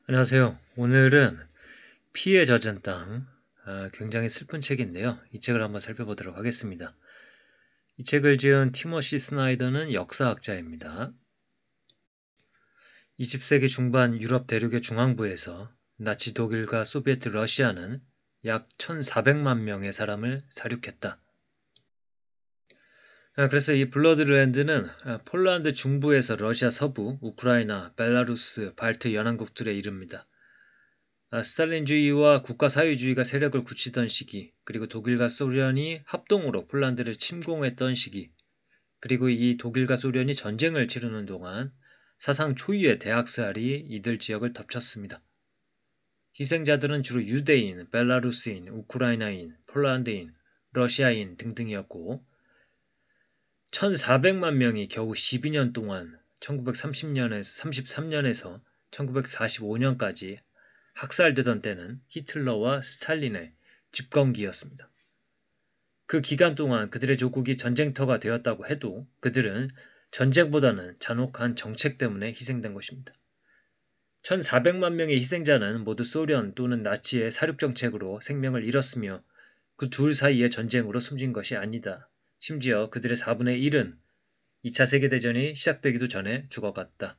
안녕하세요. 오늘은 피에 젖은 땅, 굉장히 슬픈 책인데요. 이 책을 한번 살펴보도록 하겠습니다. 이 책을 지은 티모시 스나이더는 역사학자입니다. 20세기 중반 유럽 대륙의 중앙부에서 나치 독일과 소비에트 러시아는 약 1,400만 명의 사람을 살육했다. 그래서 이 블러드랜드는 폴란드 중부에서 러시아 서부, 우크라이나, 벨라루스, 발트 연안국들에 이릅니다. 스탈린주의와 국가사회주의가 세력을 굳히던 시기, 그리고 독일과 소련이 합동으로 폴란드를 침공했던 시기, 그리고 이 독일과 소련이 전쟁을 치르는 동안 사상 초유의 대학살이 이들 지역을 덮쳤습니다. 희생자들은 주로 유대인, 벨라루스인, 우크라이나인, 폴란드인, 러시아인 등등이었고 1,400만 명이 겨우 12년 동안 1930년에서 33년에서 1945년까지 학살되던 때는 히틀러와 스탈린의 집권기였습니다. 그 기간 동안 그들의 조국이 전쟁터가 되었다고 해도 그들은 전쟁보다는 잔혹한 정책 때문에 희생된 것입니다. 1,400만 명의 희생자는 모두 소련 또는 나치의 사륙정책으로 생명을 잃었으며 그 둘 사이의 전쟁으로 숨진 것이 아니다. 심지어 그들의 4분의 1은 2차 세계대전이 시작되기도 전에 죽어갔다.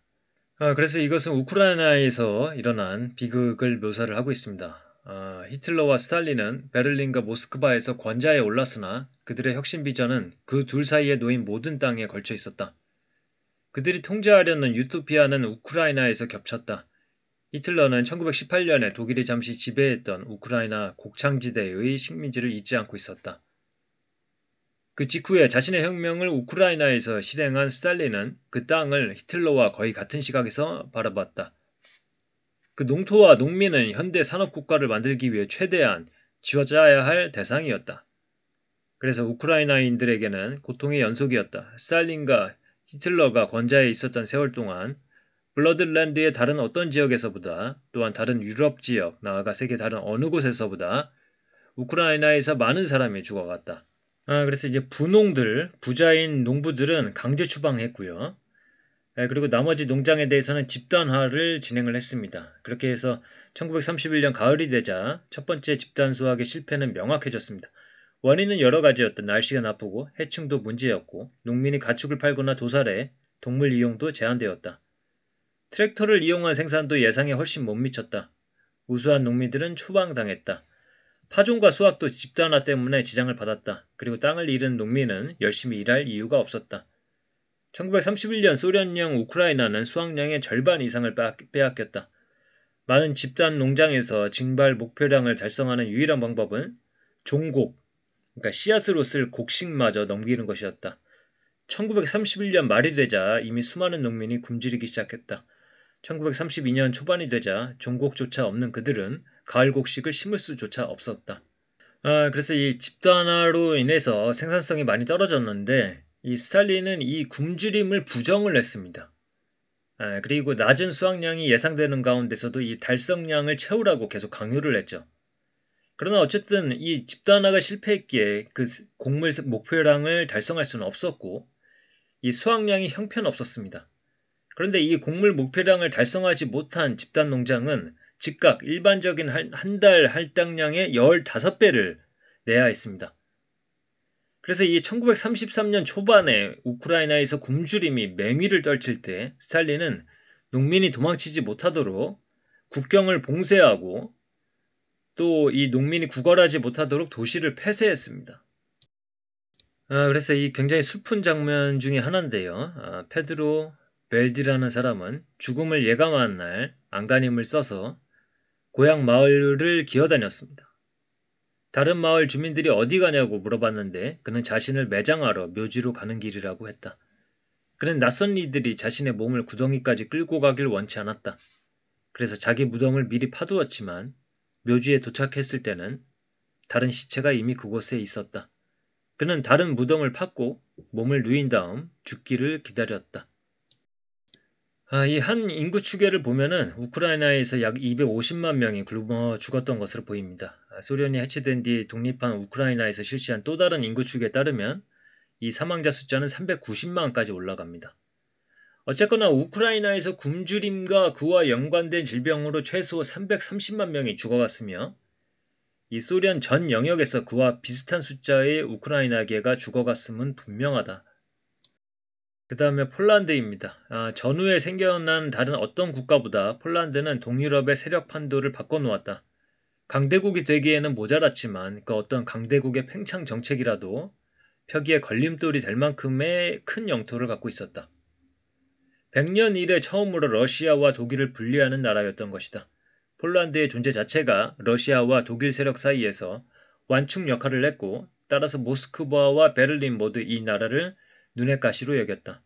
그래서 이것은 우크라이나에서 일어난 비극을 묘사를 하고 있습니다. 히틀러와 스탈린은 베를린과 모스크바에서 권좌에 올랐으나 그들의 혁신 비전은 그 둘 사이에 놓인 모든 땅에 걸쳐 있었다. 그들이 통제하려는 유토피아는 우크라이나에서 겹쳤다. 히틀러는 1918년에 독일이 잠시 지배했던 우크라이나 곡창지대의 식민지를 잊지 않고 있었다. 그 직후에 자신의 혁명을 우크라이나에서 실행한 스탈린은 그 땅을 히틀러와 거의 같은 시각에서 바라봤다. 그 농토와 농민은 현대 산업국가를 만들기 위해 최대한 쥐어짜야 할 대상이었다. 그래서 우크라이나인들에게는 고통의 연속이었다. 스탈린과 히틀러가 권좌에 있었던 세월 동안 블러드랜드의 다른 어떤 지역에서보다 또한 다른 유럽 지역, 나아가 세계 다른 어느 곳에서보다 우크라이나에서 많은 사람이 죽어갔다. 그래서 이제 부농들, 부자인 농부들은 강제 추방했고요. 그리고 나머지 농장에 대해서는 집단화를 진행을 했습니다. 그렇게 해서 1931년 가을이 되자 첫 번째 집단 수확의 실패는 명확해졌습니다. 원인은 여러 가지였다. 날씨가 나쁘고 해충도 문제였고 농민이 가축을 팔거나 도살해 동물 이용도 제한되었다. 트랙터를 이용한 생산도 예상에 훨씬 못 미쳤다. 우수한 농민들은 추방당했다. 파종과 수확도 집단화 때문에 지장을 받았다. 그리고 땅을 잃은 농민은 열심히 일할 이유가 없었다. 1931년 소련령 우크라이나는 수확량의 절반 이상을 빼앗겼다. 많은 집단 농장에서 징발 목표량을 달성하는 유일한 방법은 종곡, 그러니까 씨앗으로 쓸 곡식마저 넘기는 것이었다. 1931년 말이 되자 이미 수많은 농민이 굶주리기 시작했다. 1932년 초반이 되자 종곡조차 없는 그들은 가을 곡식을 심을 수조차 없었다. 그래서 이 집단화로 인해서 생산성이 많이 떨어졌는데 이 스탈린은 이 굶주림을 부정을 했습니다. 그리고 낮은 수확량이 예상되는 가운데서도 이 달성량을 채우라고 계속 강요를 했죠. 그러나 어쨌든 이 집단화가 실패했기에 그 곡물 목표량을 달성할 수는 없었고 이 수확량이 형편없었습니다. 그런데 이 곡물 목표량을 달성하지 못한 집단 농장은 즉각 일반적인 한 달 할당량의 15배를 내야 했습니다. 그래서 이 1933년 초반에 우크라이나에서 굶주림이 맹위를 떨칠 때 스탈린은 농민이 도망치지 못하도록 국경을 봉쇄하고 또 이 농민이 구걸하지 못하도록 도시를 폐쇄했습니다. 그래서 이 굉장히 슬픈 장면 중에 하나인데요. 페드로 벨디라는 사람은 죽음을 예감한 날 안간힘을 써서 고향 마을을 기어다녔습니다. 다른 마을 주민들이 어디 가냐고 물어봤는데 그는 자신을 매장하러 묘지로 가는 길이라고 했다. 그는 낯선 이들이 자신의 몸을 구덩이까지 끌고 가길 원치 않았다. 그래서 자기 무덤을 미리 파두었지만 묘지에 도착했을 때는 다른 시체가 이미 그곳에 있었다. 그는 다른 무덤을 팠고 몸을 누인 다음 죽기를 기다렸다. 이 한 인구 추계를 보면은 우크라이나에서 약 250만 명이 굶어 죽었던 것으로 보입니다. 소련이 해체된 뒤 독립한 우크라이나에서 실시한 또 다른 인구 추계에 따르면 이 사망자 숫자는 390만까지 올라갑니다. 어쨌거나 우크라이나에서 굶주림과 그와 연관된 질병으로 최소 330만 명이 죽어갔으며 이 소련 전 영역에서 그와 비슷한 숫자의 우크라이나계가 죽어갔음은 분명하다. 그 다음에 폴란드입니다. 전후에 생겨난 다른 어떤 국가보다 폴란드는 동유럽의 세력 판도를 바꿔놓았다. 강대국이 되기에는 모자랐지만 그 어떤 강대국의 팽창 정책이라도 펴기에 걸림돌이 될 만큼의 큰 영토를 갖고 있었다. 100년 이래 처음으로 러시아와 독일을 분리하는 나라였던 것이다. 폴란드의 존재 자체가 러시아와 독일 세력 사이에서 완충 역할을 했고 따라서 모스크바와 베를린 모두 이 나라를 눈의 가시로 여겼다.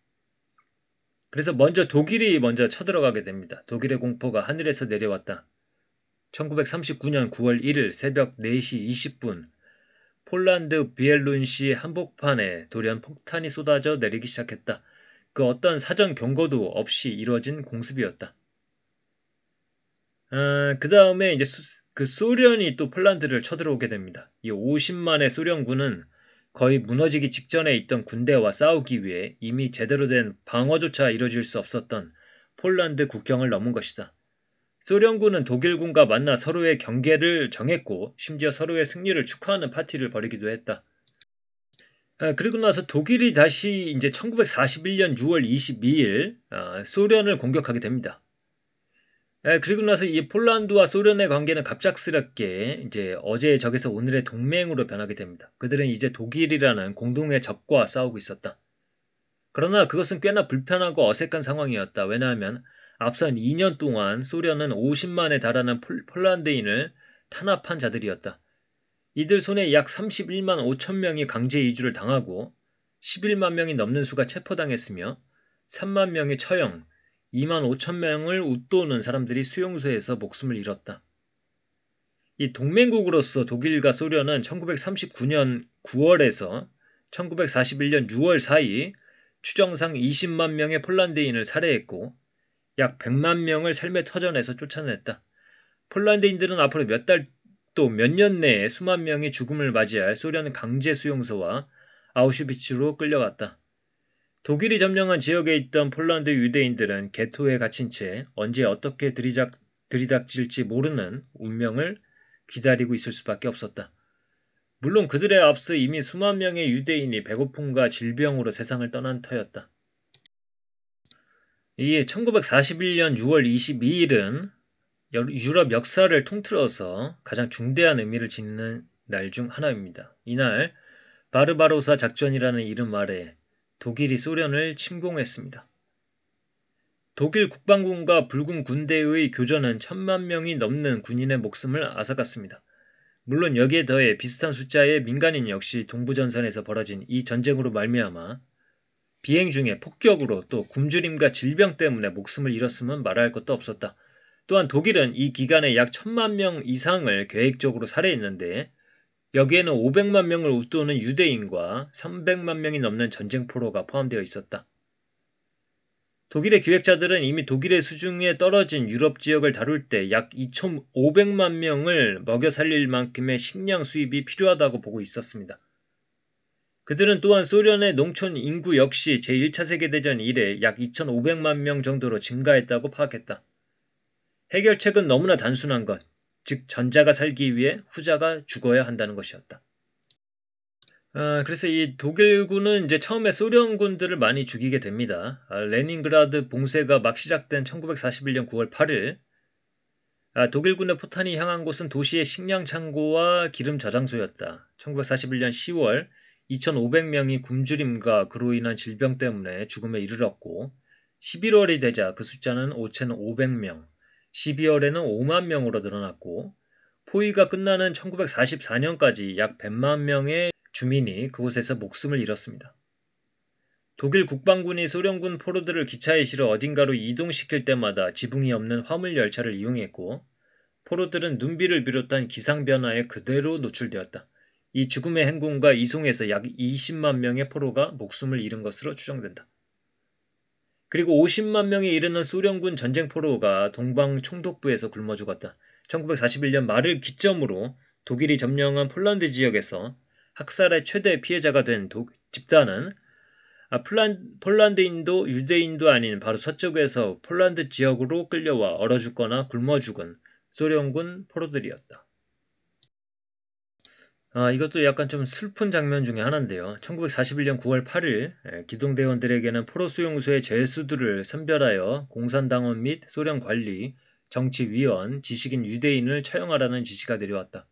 그래서 독일이 먼저 쳐들어가게 됩니다. 독일의 공포가 하늘에서 내려왔다. 1939년 9월 1일 새벽 4시 20분 폴란드 비엘룬시 한복판에 돌연 폭탄이 쏟아져 내리기 시작했다. 그 어떤 사전 경고도 없이 이루어진 공습이었다. 그 다음에 이제 그 소련이 또 폴란드를 쳐들어오게 됩니다. 이 50만의 소련군은 거의 무너지기 직전에 있던 군대와 싸우기 위해 이미 제대로 된 방어조차 이루어질 수 없었던 폴란드 국경을 넘은 것이다. 소련군은 독일군과 만나 서로의 경계를 정했고 심지어 서로의 승리를 축하하는 파티를 벌이기도 했다. 그리고 나서 독일이 다시 이제 1941년 6월 22일 소련을 공격하게 됩니다. 그리고 나서 이 폴란드와 소련의 관계는 갑작스럽게 이제 어제의 적에서 오늘의 동맹으로 변하게 됩니다. 그들은 이제 독일이라는 공동의 적과 싸우고 있었다. 그러나 그것은 꽤나 불편하고 어색한 상황이었다. 왜냐하면 앞선 2년 동안 소련은 50만에 달하는 폴란드인을 탄압한 자들이었다. 이들 손에 약 31만 5천 명이 강제 이주를 당하고 11만 명이 넘는 수가 체포당했으며 3만 명이 처형, 2만 5천 명을 웃도는 사람들이 수용소에서 목숨을 잃었다. 이 동맹국으로서 독일과 소련은 1939년 9월에서 1941년 6월 사이 추정상 20만 명의 폴란드인을 살해했고 약 100만 명을 삶의 터전에서 쫓아냈다. 폴란드인들은 앞으로 몇 달 또 몇 년 내에 수만 명이 죽음을 맞이할 소련 강제 수용소와 아우슈비츠로 끌려갔다. 독일이 점령한 지역에 있던 폴란드 유대인들은 개토에 갇힌 채 언제 어떻게 들이닥칠지 모르는 운명을 기다리고 있을 수밖에 없었다. 물론 그들에 앞서 이미 수만 명의 유대인이 배고픔과 질병으로 세상을 떠난 터였다. 이에 1941년 6월 22일은 유럽 역사를 통틀어서 가장 중대한 의미를 지니는 날 중 하나입니다. 이날 바르바로사 작전이라는 이름 아래 독일이 소련을 침공했습니다. 독일 국방군과 불군 군대의 교전은 1000만 명이 넘는 군인의 목숨을 앗아갔습니다. 물론 여기에 더해 비슷한 숫자의 민간인 역시 동부전선에서 벌어진 이 전쟁으로 말미암아 비행 중에 폭격으로 또 굶주림과 질병 때문에 목숨을 잃었음은 말할 것도 없었다. 또한 독일은 이 기간에 약 1000만 명 이상을 계획적으로 살해했는데 여기에는 500만 명을 웃도는 유대인과 300만 명이 넘는 전쟁포로가 포함되어 있었다. 독일의 기획자들은 이미 독일의 수중에 떨어진 유럽 지역을 다룰 때 약 2,500만 명을 먹여 살릴 만큼의 식량 수입이 필요하다고 보고 있었습니다. 그들은 또한 소련의 농촌 인구 역시 제1차 세계대전 이래 약 2,500만 명 정도로 증가했다고 파악했다. 해결책은 너무나 단순한 것, 즉 전자가 살기 위해 후자가 죽어야 한다는 것이었다. 그래서 이 독일군은 이제 처음에 소련군들을 많이 죽이게 됩니다. 레닌그라드 봉쇄가 막 시작된 1941년 9월 8일 독일군의 포탄이 향한 곳은 도시의 식량 창고와 기름 저장소였다. 1941년 10월 2,500명이 굶주림과 그로 인한 질병 때문에 죽음에 이르렀고 11월이 되자 그 숫자는 5,500명, 12월에는 5만 명으로 늘어났고 포위가 끝나는 1944년까지 약 100만 명의 주민이 그곳에서 목숨을 잃었습니다. 독일 국방군이 소련군 포로들을 기차에 실어 어딘가로 이동시킬 때마다 지붕이 없는 화물 열차를 이용했고 포로들은 눈비를 비롯한 기상 변화에 그대로 노출되었다. 이 죽음의 행군과 이송에서 약 20만 명의 포로가 목숨을 잃은 것으로 추정된다. 그리고 50만 명에 이르는 소련군 전쟁포로가 동방 총독부에서 굶어 죽었다. 1941년 말을 기점으로 독일이 점령한 폴란드 지역에서 학살의 최대 피해자가 된 집단은 폴란드인도 유대인도 아닌 바로 서쪽에서 폴란드 지역으로 끌려와 얼어 죽거나 굶어 죽은 소련군 포로들이었다. 이것도 약간 좀 슬픈 장면 중에 하나인데요. 1941년 9월 8일 기동대원들에게는 포로 수용소의 죄수들을 선별하여 공산당원 및 소련 관리, 정치위원, 지식인 유대인을 처형하라는 지시가 내려왔다.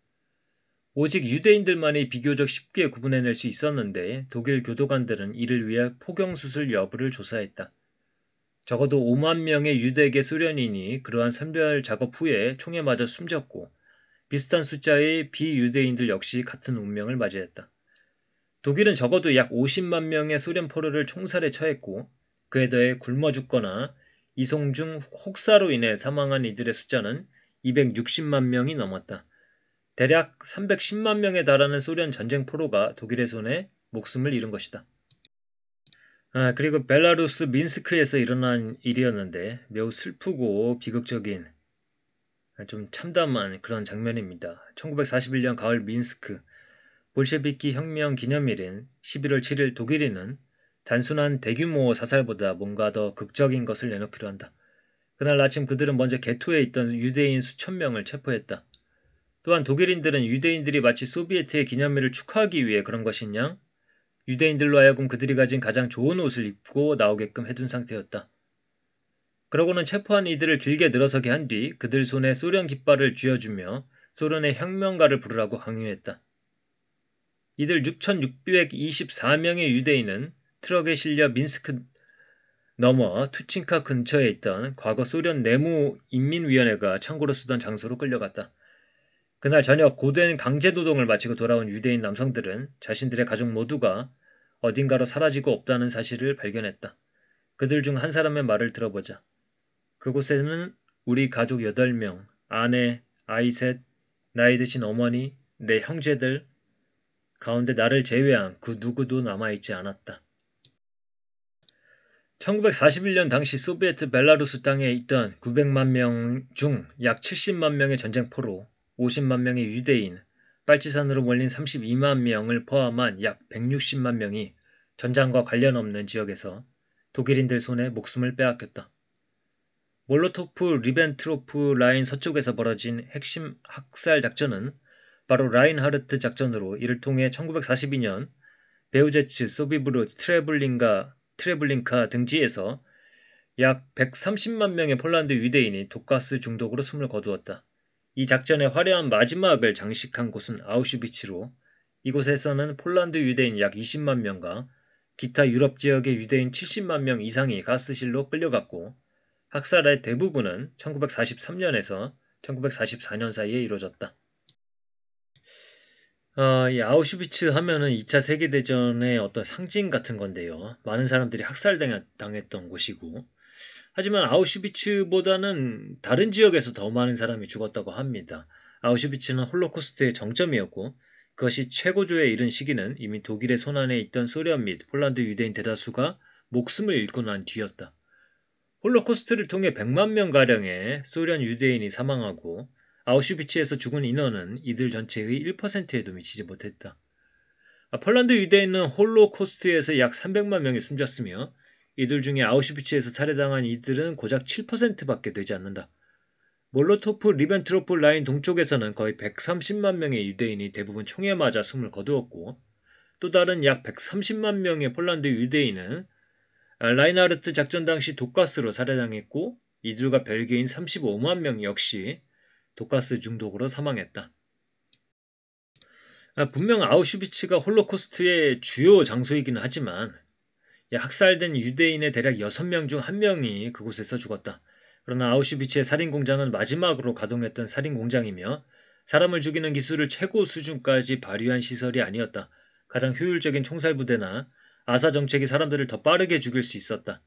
오직 유대인들만이 비교적 쉽게 구분해낼 수 있었는데 독일 교도관들은 이를 위해 포경수술 여부를 조사했다. 적어도 5만 명의 유대계 소련인이 그러한 선별 작업 후에 총에 맞아 숨졌고 비슷한 숫자의 비유대인들 역시 같은 운명을 맞이했다. 독일은 적어도 약 50만 명의 소련 포로를 총살에 처했고 그에 더해 굶어 죽거나 이송 중 혹사로 인해 사망한 이들의 숫자는 260만 명이 넘었다. 대략 310만 명에 달하는 소련 전쟁 포로가 독일의 손에 목숨을 잃은 것이다. 그리고 벨라루스 민스크에서 일어난 일이었는데 매우 슬프고 비극적인 좀 참담한 그런 장면입니다. 1941년 가을 민스크 볼셰비키 혁명 기념일인 11월 7일 독일인은 단순한 대규모 사살보다 뭔가 더 극적인 것을 내놓기로 한다. 그날 아침 그들은 먼저 게토에 있던 유대인 수천 명을 체포했다. 또한 독일인들은 유대인들이 마치 소비에트의 기념일을 축하하기 위해 그런 것이냐 유대인들로 하여금 그들이 가진 가장 좋은 옷을 입고 나오게끔 해둔 상태였다. 그러고는 체포한 이들을 길게 늘어서게 한 뒤 그들 손에 소련 깃발을 쥐어주며 소련의 혁명가를 부르라고 강요했다. 이들 6,624명의 유대인은 트럭에 실려 민스크 넘어 투친카 근처에 있던 과거 소련 내무인민위원회가 창고로 쓰던 장소로 끌려갔다. 그날 저녁 고된 강제노동을 마치고 돌아온 유대인 남성들은 자신들의 가족 모두가 어딘가로 사라지고 없다는 사실을 발견했다. 그들 중 한 사람의 말을 들어보자. 그곳에는 우리 가족 8명, 아내, 아이 셋, 나이 드신 어머니, 내 형제들 가운데 나를 제외한 그 누구도 남아있지 않았다. 1941년 당시 소비에트 벨라루스 땅에 있던 900만 명 중 약 70만 명의 전쟁포로, 50만 명의 유대인, 빨치산으로 몰린 32만 명을 포함한 약 160만 명이 전장과 관련 없는 지역에서 독일인들 손에 목숨을 빼앗겼다. 몰로토프-리벤트로프 라인 서쪽에서 벌어진 핵심 학살 작전은 바로 라인하르트 작전으로 이를 통해 1942년 베우제츠, 소비브르, 트레블링카 등지에서 약 130만 명의 폴란드 유대인이 독가스 중독으로 숨을 거두었다. 이 작전의 화려한 마지막을 장식한 곳은 아우슈비츠로 이곳에서는 폴란드 유대인 약 20만 명과 기타 유럽 지역의 유대인 70만 명 이상이 가스실로 끌려갔고 학살의 대부분은 1943년에서 1944년 사이에 이루어졌다. 이 아우슈비츠 하면은 2차 세계대전의 어떤 상징 같은 건데요. 많은 사람들이 학살당했던 곳이고 하지만 아우슈비츠보다는 다른 지역에서 더 많은 사람이 죽었다고 합니다. 아우슈비츠는 홀로코스트의 정점이었고 그것이 최고조에 이른 시기는 이미 독일의 손안에 있던 소련 및 폴란드 유대인 대다수가 목숨을 잃고 난 뒤였다. 홀로코스트를 통해 100만 명가량의 소련 유대인이 사망하고 아우슈비츠에서 죽은 인원은 이들 전체의 1%에도 미치지 못했다. 폴란드 유대인은 홀로코스트에서 약 300만 명이 숨졌으며 이들 중에 아우슈비츠에서 살해당한 이들은 고작 7%밖에 되지 않는다. 몰로토프-리벤트로프 라인 동쪽에서는 거의 130만 명의 유대인이 대부분 총에 맞아 숨을 거두었고 또 다른 약 130만 명의 폴란드 유대인은 라인하르트 작전 당시 독가스로 살해당했고 이들과 별개인 35만 명 역시 독가스 중독으로 사망했다. 분명 아우슈비츠가 홀로코스트의 주요 장소이긴 하지만 학살된 유대인의 대략 6명 중 1명이 그곳에서 죽었다. 그러나 아우슈비츠의 살인공장은 마지막으로 가동했던 살인공장이며 사람을 죽이는 기술을 최고 수준까지 발휘한 시설이 아니었다. 가장 효율적인 총살부대나 아사 정책이 사람들을 더 빠르게 죽일 수 있었다.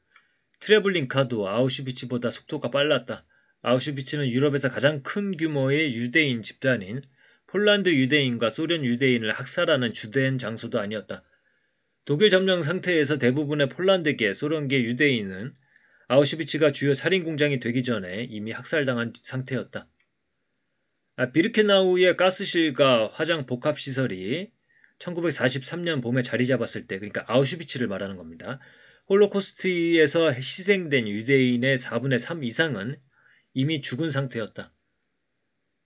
트레블링카도 아우슈비츠보다 속도가 빨랐다. 아우슈비츠는 유럽에서 가장 큰 규모의 유대인 집단인 폴란드 유대인과 소련 유대인을 학살하는 주된 장소도 아니었다. 독일 점령 상태에서 대부분의 폴란드계, 소련계 유대인은 아우슈비츠가 주요 살인공장이 되기 전에 이미 학살당한 상태였다. 비르케나우의 가스실과 화장 복합시설이 1943년 봄에 자리 잡았을 때, 그러니까 아우슈비츠를 말하는 겁니다. 홀로코스트에서 희생된 유대인의 4분의 3 이상은 이미 죽은 상태였다.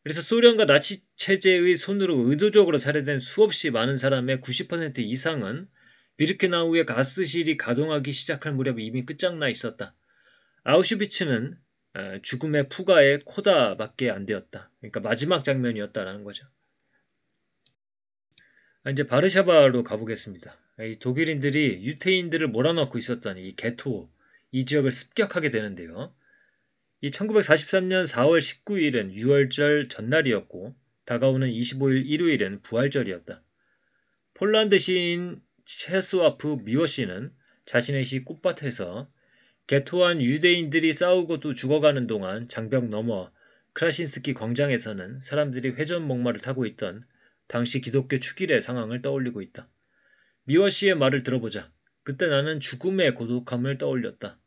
그래서 소련과 나치 체제의 손으로 의도적으로 살해된 수없이 많은 사람의 90% 이상은 비르케나우의 가스실이 가동하기 시작할 무렵 이미 끝장나 있었다. 아우슈비츠는 죽음의 푸가의 코다밖에 안 되었다. 그러니까 마지막 장면이었다라는 거죠. 이제 바르샤바로 가보겠습니다. 이 독일인들이 유태인들을 몰아넣고 있었던 이 게토, 이 지역을 습격하게 되는데요. 이 1943년 4월 19일은 유월절 전날이었고 다가오는 25일 일요일은 부활절이었다. 폴란드 시인 체스와프 미워시는 자신의 시 꽃밭에서 게토한 유대인들이 싸우고 또 죽어가는 동안 장벽 너머 크라신스키 광장에서는 사람들이 회전 목마를 타고 있던 당시 기독교 축일의 상황을 떠올리고 있다. 미워시의 말을 들어보자. 그때 나는 죽음의 고독함을 떠올렸다.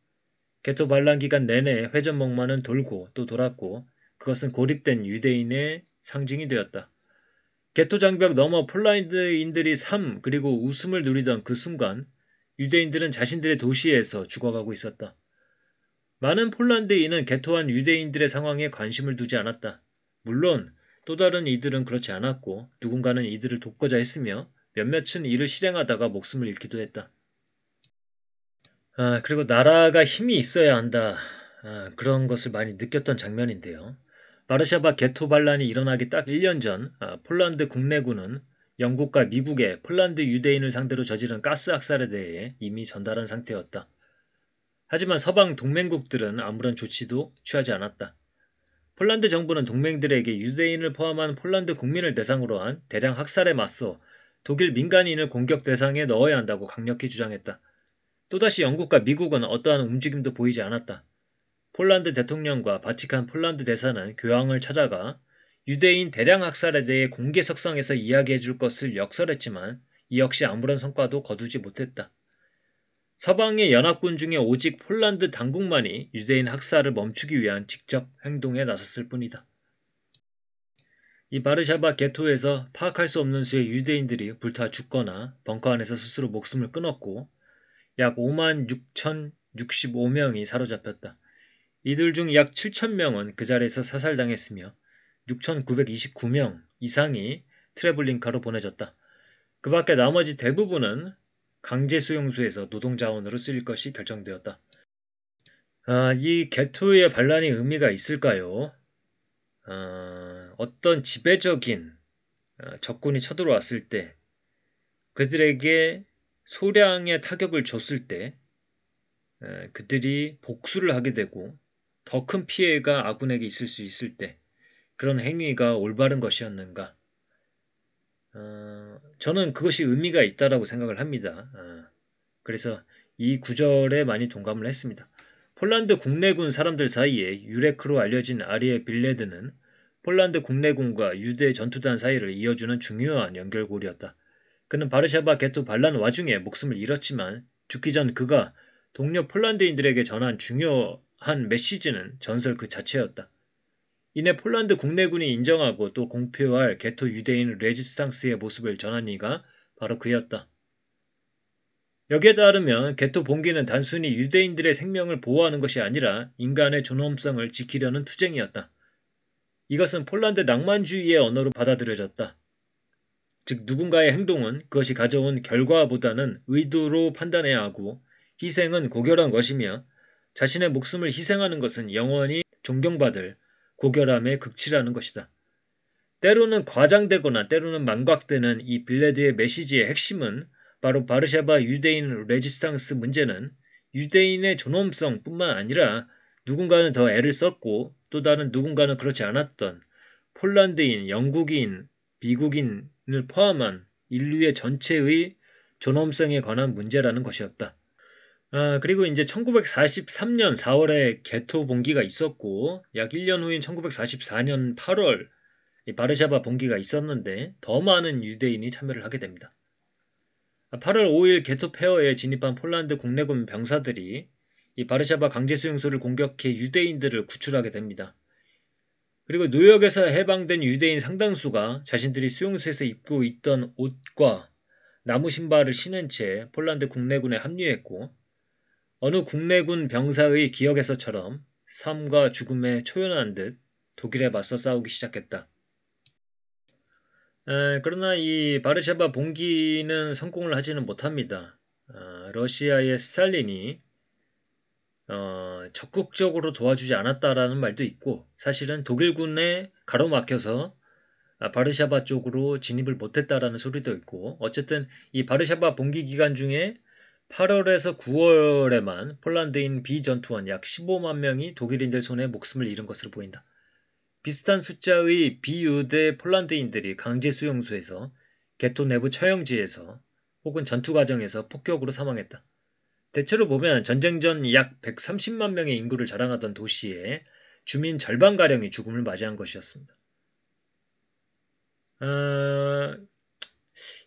게토 반란 기간 내내 회전 목마는 돌고 또 돌았고 그것은 고립된 유대인의 상징이 되었다. 게토 장벽 너머 폴란드인들이 삶 그리고 웃음을 누리던 그 순간 유대인들은 자신들의 도시에서 죽어가고 있었다. 많은 폴란드인은 게토한 유대인들의 상황에 관심을 두지 않았다. 물론 또 다른 이들은 그렇지 않았고 누군가는 이들을 돕고자 했으며 몇몇은 이를 실행하다가 목숨을 잃기도 했다. 그리고 나라가 힘이 있어야 한다. 그런 것을 많이 느꼈던 장면인데요. 바르샤바 게토 반란이 일어나기 딱 1년 전 폴란드 국내군은 영국과 미국의 폴란드 유대인을 상대로 저지른 가스 학살에 대해 이미 전달한 상태였다. 하지만 서방 동맹국들은 아무런 조치도 취하지 않았다. 폴란드 정부는 동맹들에게 유대인을 포함한 폴란드 국민을 대상으로 한 대량 학살에 맞서 독일 민간인을 공격 대상에 넣어야 한다고 강력히 주장했다. 또다시 영국과 미국은 어떠한 움직임도 보이지 않았다. 폴란드 대통령과 바티칸 폴란드 대사는 교황을 찾아가 유대인 대량 학살에 대해 공개석상에서 이야기해 줄 것을 역설했지만 이 역시 아무런 성과도 거두지 못했다. 서방의 연합군 중에 오직 폴란드 당국만이 유대인 학살을 멈추기 위한 직접 행동에 나섰을 뿐이다. 이 바르샤바 게토에서 파악할 수 없는 수의 유대인들이 불타 죽거나 벙커 안에서 스스로 목숨을 끊었고 약 5만 6,065명이 사로잡혔다. 이들 중 약 7,000명은 그 자리에서 사살당했으며 6,929명 이상이 트레블링카로 보내졌다. 그 밖에 나머지 대부분은 강제수용소에서 노동자원으로 쓰일 것이 결정되었다. 이 게토의 반란이 의미가 있을까요? 어떤 지배적인 적군이 쳐들어왔을 때 그들에게 소량의 타격을 줬을 때 그들이 복수를 하게 되고 더 큰 피해가 아군에게 있을 수 있을 때 그런 행위가 올바른 것이었는가? 저는 그것이 의미가 있다라고 생각을 합니다. 그래서 이 구절에 많이 동감을 했습니다. 폴란드 국내군 사람들 사이에 유레크로 알려진 아리에 빌레드는 폴란드 국내군과 유대 전투단 사이를 이어주는 중요한 연결고리였다. 그는 바르샤바 게토 반란 와중에 목숨을 잃었지만 죽기 전 그가 동료 폴란드인들에게 전한 중요한 메시지는 전설 그 자체였다. 이내 폴란드 국내군이 인정하고 또 공표할 게토 유대인 레지스탕스의 모습을 전한 이가 바로 그였다. 여기에 따르면 게토 봉기는 단순히 유대인들의 생명을 보호하는 것이 아니라 인간의 존엄성을 지키려는 투쟁이었다. 이것은 폴란드 낭만주의의 언어로 받아들여졌다. 즉 누군가의 행동은 그것이 가져온 결과보다는 의도로 판단해야 하고 희생은 고결한 것이며 자신의 목숨을 희생하는 것은 영원히 존경받을 고결함의 극치라는 것이다. 때로는 과장되거나 때로는 망각되는 이 빌레드의 메시지의 핵심은 바로 바르샤바 유대인 레지스탕스 문제는 유대인의 존엄성 뿐만 아니라 누군가는 더 애를 썼고 또 다른 누군가는 그렇지 않았던 폴란드인, 영국인, 미국인을 포함한 인류의 전체의 존엄성에 관한 문제라는 것이었다. 그리고 이제 1943년 4월에 게토 봉기가 있었고 약 1년 후인 1944년 8월 바르샤바 봉기가 있었는데 더 많은 유대인이 참여를 하게 됩니다. 8월 5일 게토 폐허에 진입한 폴란드 국내군 병사들이 이 바르샤바 강제수용소를 공격해 유대인들을 구출하게 됩니다. 그리고 뉴욕에서 해방된 유대인 상당수가 자신들이 수용소에서 입고 있던 옷과 나무 신발을 신은 채 폴란드 국내군에 합류했고 어느 국내군 병사의 기억에서처럼 삶과 죽음에 초연한 듯 독일에 맞서 싸우기 시작했다. 그러나 이 바르샤바 봉기는 성공을 하지는 못합니다. 러시아의 스탈린이 적극적으로 도와주지 않았다라는 말도 있고 사실은 독일군에 가로막혀서 바르샤바 쪽으로 진입을 못했다라는 소리도 있고 어쨌든 이 바르샤바 봉기 기간 중에 8월에서 9월에만 폴란드인 비전투원 약 15만 명이 독일인들 손에 목숨을 잃은 것으로 보인다. 비슷한 숫자의 비유대 폴란드인들이 강제 수용소에서 게토 내부 처형지에서 혹은 전투 과정에서 폭격으로 사망했다. 대체로 보면 전쟁 전 약 130만 명의 인구를 자랑하던 도시에 주민 절반가량이 죽음을 맞이한 것이었습니다.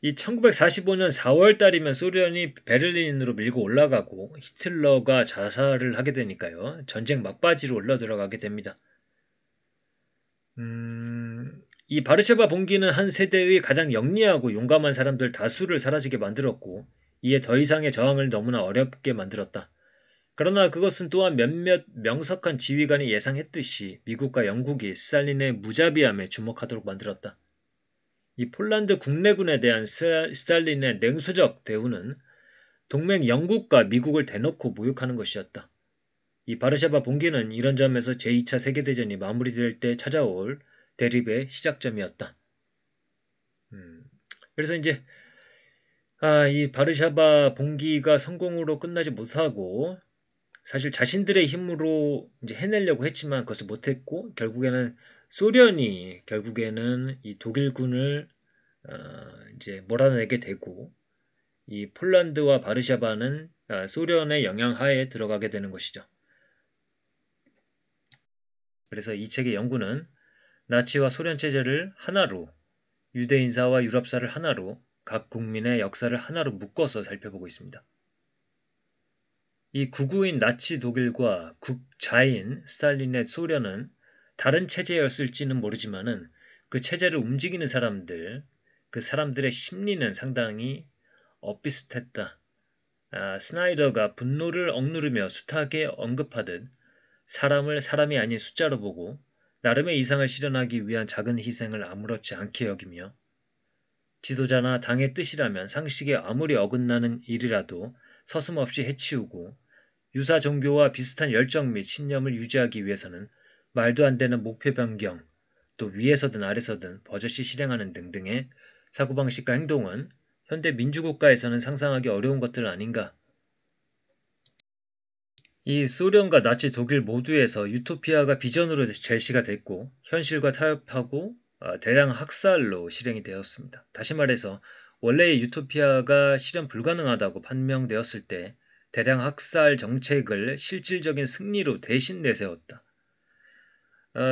이 1945년 4월 달이면 소련이 베를린으로 밀고 올라가고 히틀러가 자살을 하게 되니까요. 전쟁 막바지로 올라들어가게 됩니다. 이 바르샤바 봉기는 한 세대의 가장 영리하고 용감한 사람들 다수를 사라지게 만들었고 이에 더 이상의 저항을 너무나 어렵게 만들었다. 그러나 그것은 또한 몇몇 명석한 지휘관이 예상했듯이 미국과 영국이 스탈린의 무자비함에 주목하도록 만들었다. 이 폴란드 국내군에 대한 스탈린의 냉소적 대우는 동맹 영국과 미국을 대놓고 모욕하는 것이었다. 이 바르샤바 봉기는 이런 점에서 제2차 세계대전이 마무리될 때 찾아올 대립의 시작점이었다. 그래서 이제 이 바르샤바 봉기가 성공으로 끝나지 못하고 사실 자신들의 힘으로 이제 해내려고 했지만 그것을 못했고 결국에는 소련이 이 독일군을 이제 몰아내게 되고 이 폴란드와 바르샤바는 소련의 영향하에 들어가게 되는 것이죠. 그래서 이 책의 연구는 나치와 소련 체제를 하나로 유대인사와 유럽사를 하나로 각 국민의 역사를 하나로 묶어서 살펴보고 있습니다. 이 극우인 나치 독일과 극좌인 스탈린의 소련은 다른 체제였을지는 모르지만은 그 체제를 움직이는 사람들, 그 사람들의 심리는 상당히 엇비슷했다. 스나이더가 분노를 억누르며 숱하게 언급하듯 사람을 사람이 아닌 숫자로 보고 나름의 이상을 실현하기 위한 작은 희생을 아무렇지 않게 여기며 지도자나 당의 뜻이라면 상식에 아무리 어긋나는 일이라도 서슴없이 해치우고 유사 종교와 비슷한 열정 및 신념을 유지하기 위해서는 말도 안 되는 목표 변경, 또 위에서든 아래서든 버젓이 실행하는 등등의 사고방식과 행동은 현대 민주국가에서는 상상하기 어려운 것들 아닌가. 이 소련과 나치 독일 모두에서 유토피아가 비전으로 제시가 됐고 현실과 타협하고 대량 학살로 실행이 되었습니다. 다시 말해서 원래의 유토피아가 실현 불가능하다고 판명되었을 때 대량 학살 정책을 실질적인 승리로 대신 내세웠다.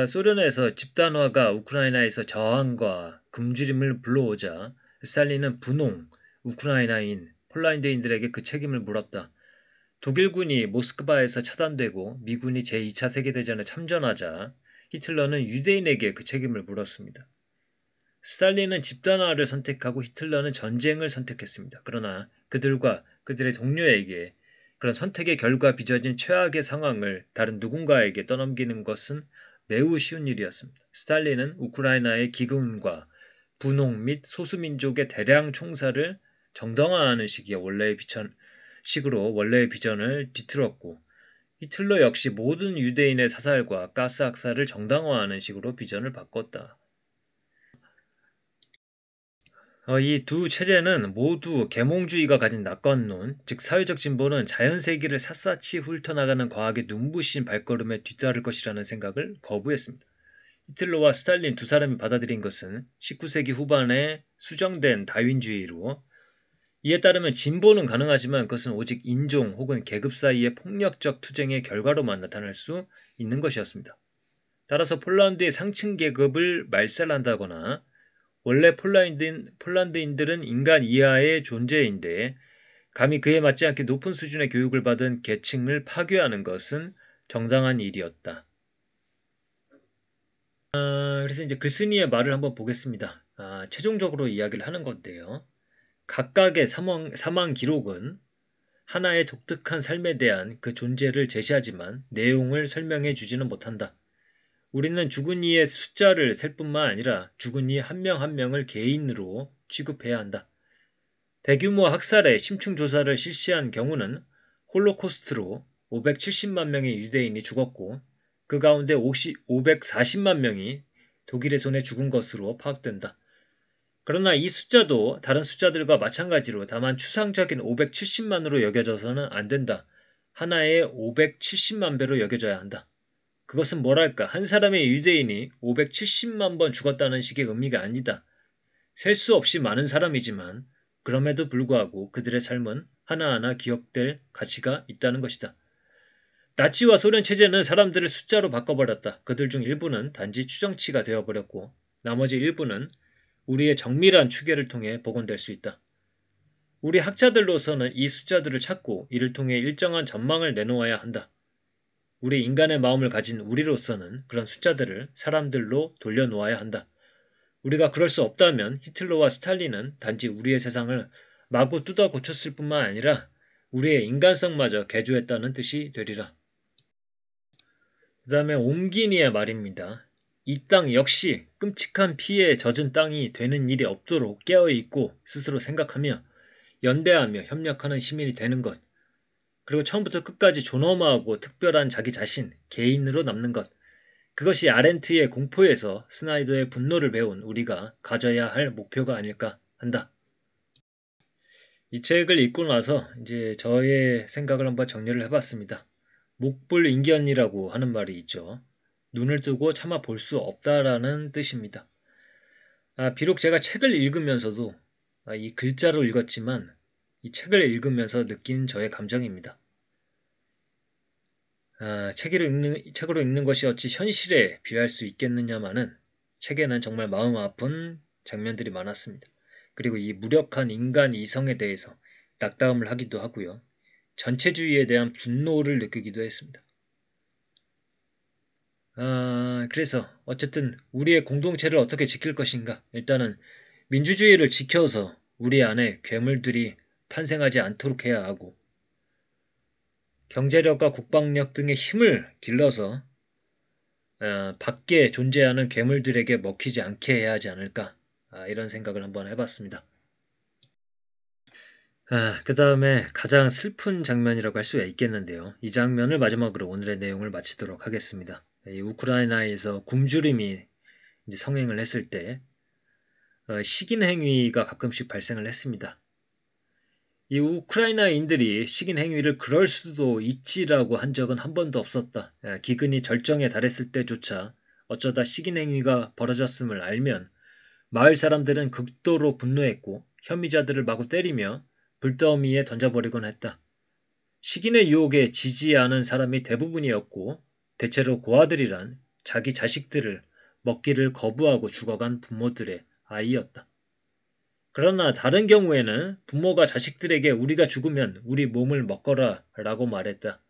소련에서 집단화가 우크라이나에서 저항과 굶주림을 불러오자 스탈린은 분홍, 우크라이나인, 폴란드인들에게 그 책임을 물었다. 독일군이 모스크바에서 차단되고 미군이 제2차 세계대전에 참전하자 히틀러는 유대인에게 그 책임을 물었습니다. 스탈린은 집단화를 선택하고 히틀러는 전쟁을 선택했습니다. 그러나 그들과 그들의 동료에게 그런 선택의 결과 빚어진 최악의 상황을 다른 누군가에게 떠넘기는 것은 매우 쉬운 일이었습니다. 스탈린은 우크라이나의 기근과 분홍 및 소수민족의 대량 총살을 정당화하는 식으로 원래의 비전을 뒤틀었고 히틀러 역시 모든 유대인의 사살과 가스 학살을 정당화하는 식으로 비전을 바꿨다. 이 두 체제는 모두 계몽주의가 가진 낙관론, 즉 사회적 진보는 자연세계를 샅샅이 훑어나가는 과학의 눈부신 발걸음에 뒤따를 것이라는 생각을 거부했습니다. 히틀러와 스탈린 두 사람이 받아들인 것은 19세기 후반에 수정된 다윈주의로 이에 따르면 진보는 가능하지만 그것은 오직 인종 혹은 계급 사이의 폭력적 투쟁의 결과로만 나타날 수 있는 것이었습니다. 따라서 폴란드의 상층 계급을 말살한다거나 원래 폴란드인들은 인간 이하의 존재인데 감히 그에 맞지 않게 높은 수준의 교육을 받은 계층을 파괴하는 것은 정당한 일이었다. 그래서 이제 글쓴이의 말을 한번 보겠습니다. 최종적으로 이야기를 하는 건데요. 각각의 사망 기록은 하나의 독특한 삶에 대한 그 존재를 제시하지만 내용을 설명해 주지는 못한다. 우리는 죽은 이의 숫자를 셀 뿐만 아니라 죽은 이 한 명 한 명을 개인으로 취급해야 한다. 대규모 학살의 심층 조사를 실시한 경우는 홀로코스트로 570만 명의 유대인이 죽었고 그 가운데 540만 명이 독일의 손에 죽은 것으로 파악된다. 그러나 이 숫자도 다른 숫자들과 마찬가지로 다만 추상적인 570만으로 여겨져서는 안 된다. 하나의 570만 배로 여겨져야 한다. 그것은 뭐랄까 한 사람의 유대인이 570만 번 죽었다는 식의 의미가 아니다. 셀 수 없이 많은 사람이지만 그럼에도 불구하고 그들의 삶은 하나하나 기억될 가치가 있다는 것이다. 나치와 소련 체제는 사람들을 숫자로 바꿔버렸다. 그들 중 일부는 단지 추정치가 되어버렸고 나머지 일부는 우리의 정밀한 추계를 통해 복원될 수 있다. 우리 학자들로서는 이 숫자들을 찾고 이를 통해 일정한 전망을 내놓아야 한다. 우리 인간의 마음을 가진 우리로서는 그런 숫자들을 사람들로 돌려놓아야 한다. 우리가 그럴 수 없다면 히틀러와 스탈린은 단지 우리의 세상을 마구 뜯어 고쳤을 뿐만 아니라 우리의 인간성마저 개조했다는 뜻이 되리라. 그 다음에 옴기니의 말입니다. 이 땅 역시 끔찍한 피해에 젖은 땅이 되는 일이 없도록 깨어있고 스스로 생각하며 연대하며 협력하는 시민이 되는 것. 그리고 처음부터 끝까지 존엄하고 특별한 자기 자신, 개인으로 남는 것. 그것이 아렌트의 공포에서 스나이더의 분노를 배운 우리가 가져야 할 목표가 아닐까 한다. 이 책을 읽고 나서 이제 저의 생각을 한번 정리를 해봤습니다. 목불인견이라고 하는 말이 있죠. 눈을 뜨고 차마 볼 수 없다라는 뜻입니다. 비록 제가 책을 읽으면서도 이 글자로 읽었지만 이 책을 읽으면서 느낀 저의 감정입니다. 책으로 읽는 것이 어찌 현실에 비할 수 있겠느냐마는 책에는 정말 마음 아픈 장면들이 많았습니다. 그리고 이 무력한 인간 이성에 대해서 낙담을 하기도 하고요. 전체주의에 대한 분노를 느끼기도 했습니다. 그래서 어쨌든 우리의 공동체를 어떻게 지킬 것인가? 일단은 민주주의를 지켜서 우리 안에 괴물들이 탄생하지 않도록 해야 하고 경제력과 국방력 등의 힘을 길러서 밖에 존재하는 괴물들에게 먹히지 않게 해야 하지 않을까? 이런 생각을 한번 해봤습니다. 그 다음에 가장 슬픈 장면이라고 할 수가 있겠는데요. 이 장면을 마지막으로 오늘의 내용을 마치도록 하겠습니다. 이 우크라이나에서 굶주림이 이제 성행을 했을 때 식인 행위가 가끔씩 발생을 했습니다. 이 우크라이나인들이 식인 행위를 그럴 수도 있지라고 한 적은 한 번도 없었다. 기근이 절정에 달했을 때조차 어쩌다 식인 행위가 벌어졌음을 알면 마을 사람들은 극도로 분노했고 혐의자들을 마구 때리며 불더미에 던져버리곤 했다. 식인의 유혹에 지지 않은 사람이 대부분이었고 대체로 고아들이란 자기 자식들을 먹기를 거부하고 죽어간 부모들의 아이였다. 그러나 다른 경우에는 부모가 자식들에게 우리가 죽으면 우리 몸을 먹거라 라고 말했다.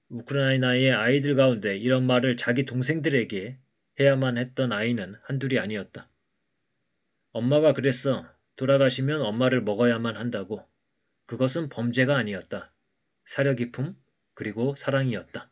우크라이나의 아이들 가운데 이런 말을 자기 동생들에게 해야만 했던 아이는 한둘이 아니었다. 엄마가 그랬어. 돌아가시면 엄마를 먹어야만 한다고. 그것은 범죄가 아니었다. 사려 깊음 그리고 사랑이었다.